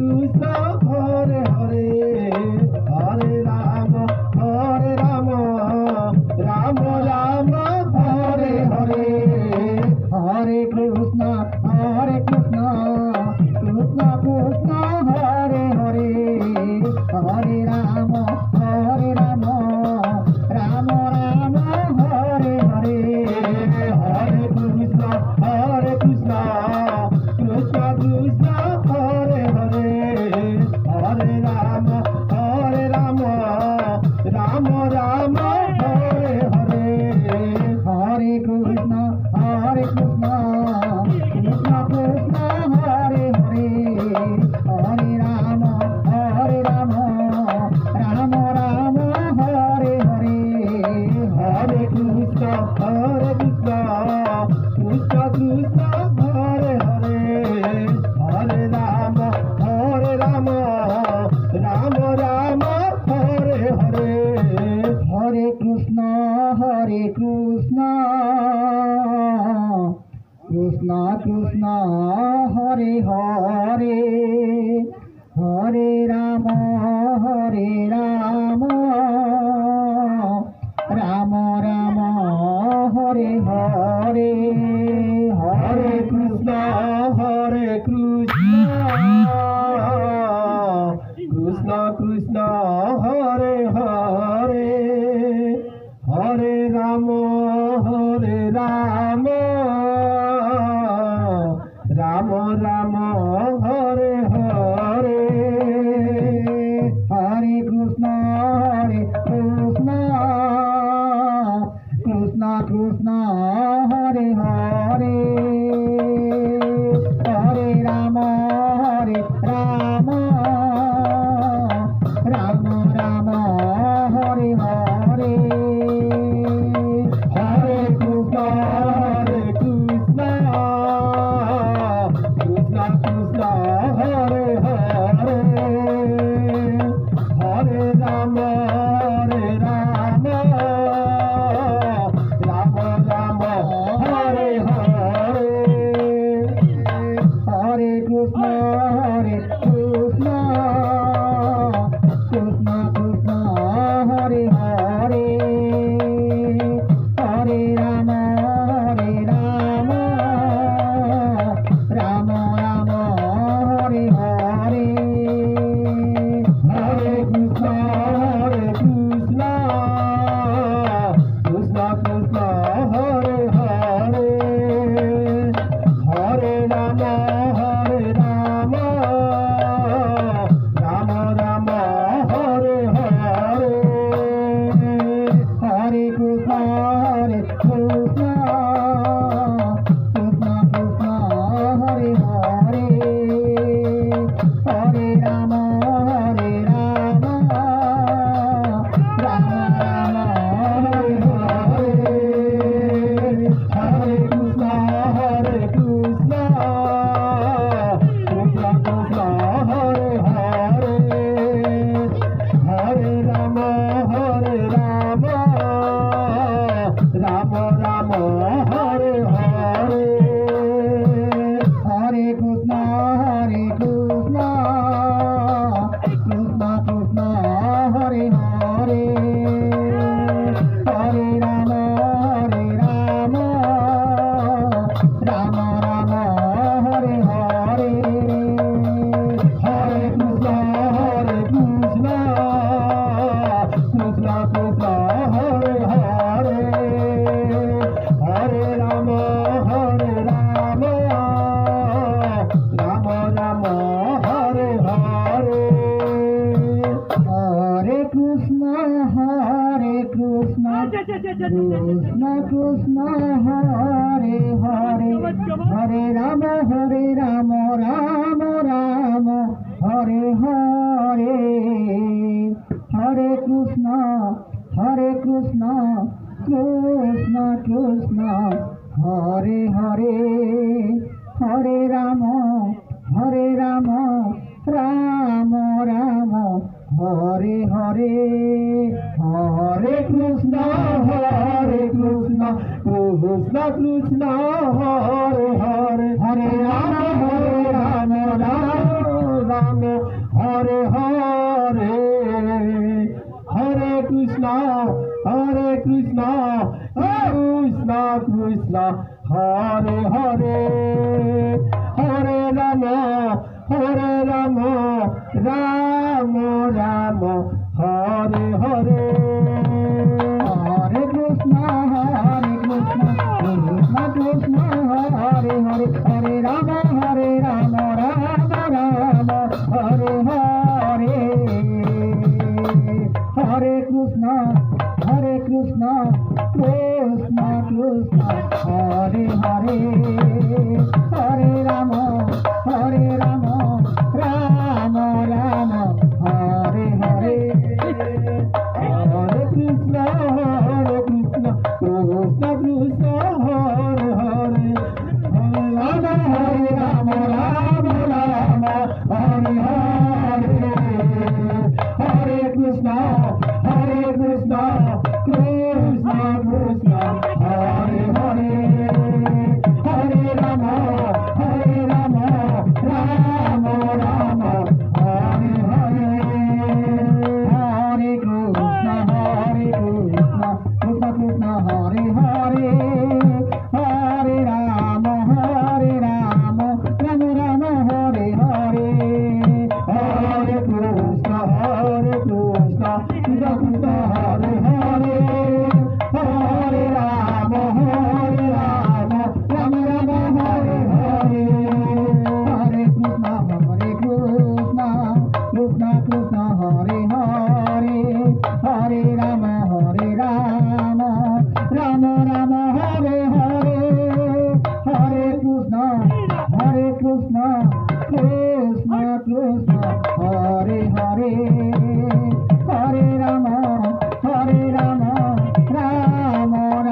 Krishna Hare Hare Hare Ram Ram Ram Hare Hare Hare Krishna Krishna Krishna Hare Hare Hare Ram Ram Ram Hare Hare Hare Krishna Krishna Krishna Krishna Hare Hare Hare Ram Ram Ram Hare Hare Hare Krishna Krishna Krishna Krishna Hare Hare Hare Ram Ram Ram Hare Hare Hare Krishna Krishna Krishna Krishna Hare Hare Hare Ram Ram Ram Hare Hare Hare Krishna Krishna Krishna Krishna Hare Hare Hare Ram Ram Ram Hare Hare Hare Krishna Krishna Krishna Hare Hare Hare Ram Ram Ram Hare Hare Hare Krishna Krishna Krishna Krishna Hare Hare Hare Ram Ram Ram Hare Hare Hare Krishna Krishna Krishna Krishna Hare Hare Hare Ram Ram Ram Hare Hare Hare Krishna Krishna Krishna Krishna Hare Hare Hare Ram Ram Ram Hare Hare Hare Krishna Krishna Krishna Krishna Hare Hare Hare Ram Ram Ram Hare Hare Hare Krishna Krishna Krishna Krishna Hare Hare Hare Ram Ram Ram Hare Hare Hare Krishna Krishna Krishna Krishna Hare Hare Hare Ram Ram Hare Hare Hare Krishna Krishna Krishna Krishna Hare Hare Hare Ram Ram Hare Hare Hare Krishna Krishna Krishna Krishna Hare Hare Hare Ram Ram Hare Hare Hare Krishna Krishna Krishna Hare Hare Hare Ram Ram Ram Hare Hare Hare Krishna Krishna Krishna Krishna Hare Hare Hare Ram Ram Ram Hare Hare Hare Krishna Krishna Krishna Hare Hare Hare Ram Ram Hare Hare, Hare Krishna, Krishna Krishna, Hare Hare, Hare Rama, Rama Rama, Hare Hare. Hare Krishna, Krishna Krishna, Hare Hare, Hare Rama, Rama Rama, Hare Hare. Hare Krishna, Krishna Krishna, Hare Hare, Hare Rama, Rama Rama, Hare Hare. Hare Krishna, Krishna Krishna, Hare Hare, Hare Rama, Rama Rama, Hare Hare. Hare Krishna, Krishna Krishna, Hare Hare, Hare Rama, Rama Rama, Hare Hare. Hare Krishna, Krishna Krishna, Hare Hare, Hare Rama, Rama Rama, Hare Hare. Hare Krishna, Krishna Krishna, Hare Hare, Hare Rama, Rama Rama, Hare Hare. Hare Krishna, Krishna Krishna, Hare Hare, Hare Rama, Rama Rama,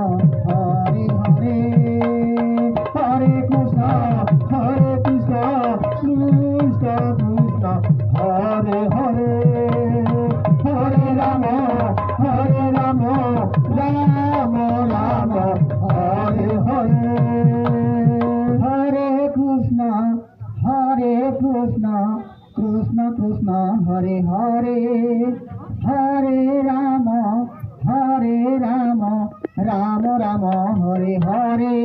Hare Hare. Hare Krishna, Krishna Krishna, Hare Hare, Hare Rama, Rama Rama, Hare Hare. Hare Krishna, Krishna Krishna, Hare Hare, Hare Rama, Rama Rama, Hare Hare.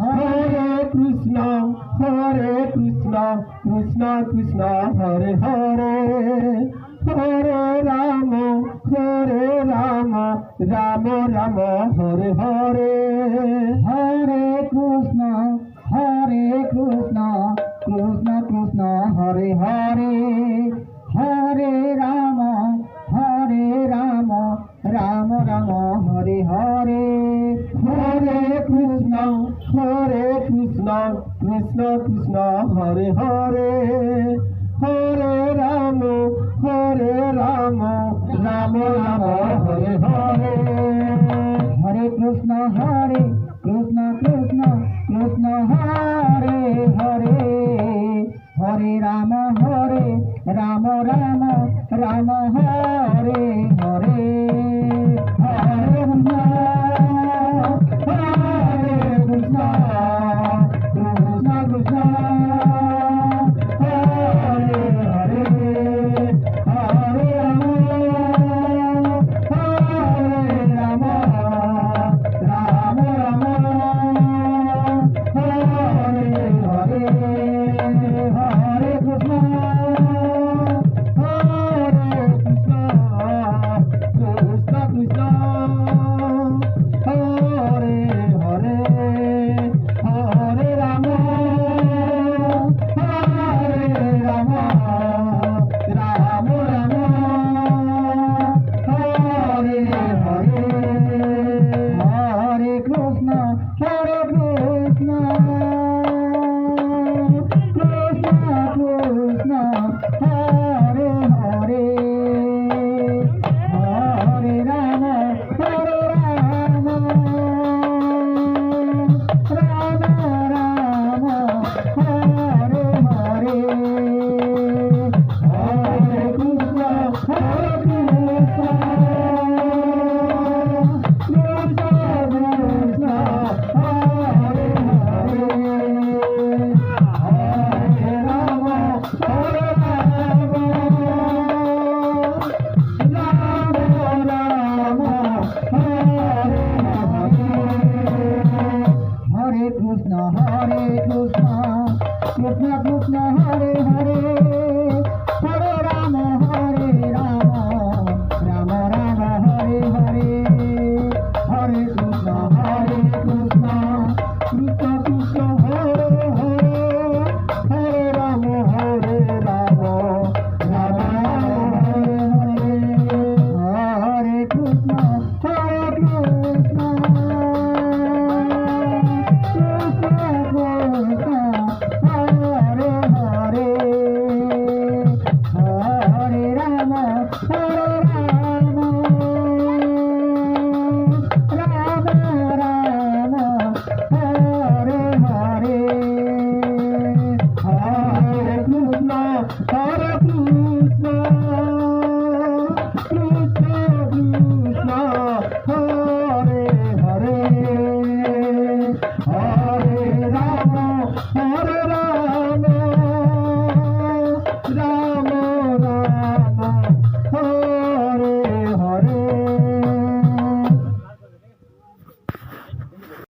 Hare Krishna, Krishna Krishna, Hare Hare, Hare Rama, Rama Rama, Hare Hare. Hare Krishna, Krishna Krishna, Hare Hare, Hare Rama, Rama Rama, Hare Hare. Hare Krishna, Krishna Krishna, Hare Hare, Hare Rama, Rama Rama, Hare Hare. Hare Krishna, Krishna Krishna, Hare Hare, Hare Rama, Rama Rama, Hare Hare. Hare Krishna, Krishna Krishna, Hare Hare, Hare Rama, Rama Rama, Hare Hare. Hare Krishna, Krishna Krishna, Hare Hare, Hare Rama, Rama Rama, Hare Hare. Hare Krishna, Krishna Krishna, Hare Hare, Hare Rama, Rama Rama, Hare Hare. Hare Krishna, Krishna Krishna,